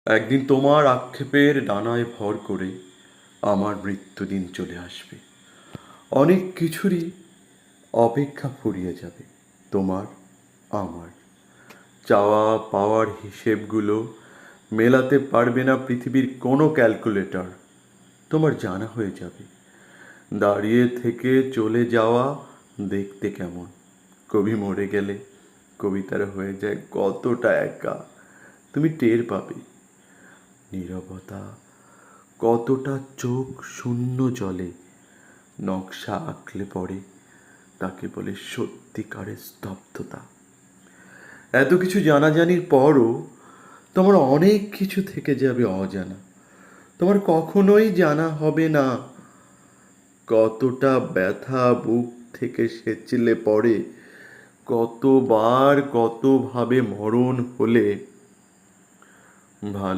একদিন তোমার আক্ষেপের ডানায় ভর করে আমার মৃত্যুদিন চলে আসবে। অনেক কিছুরই অপেক্ষা ফুরিয়ে যাবে, তোমার, আমার। চাওয়া পাওয়ার হিসেবগুলো মেলাতে পারবে না পৃথিবীর কোনো ক্যালকুলেটর। তোমার জানা হয়ে যাবে দাঁড়িয়ে থেকে চলে যাওয়া দেখতে কেমন। কবি মরে গেলে কবিতার হয়ে যায় কতটা একা, তুমি টের পাবে। নীরবতা কতটা চোখ শূন্য জলে নকশা আঁকলে পড়ে, তাকে বলে সত্যিকারের স্তব্ধতা। এত কিছু জানাজানির পরও তোমার অনেক কিছু থেকে যাবে অজানা। তোমার কখনোই জানা হবে না কতটা ব্যথা বুক থেকে সেচলে পড়ে, কতবার কতভাবে মরণ হলে ভালো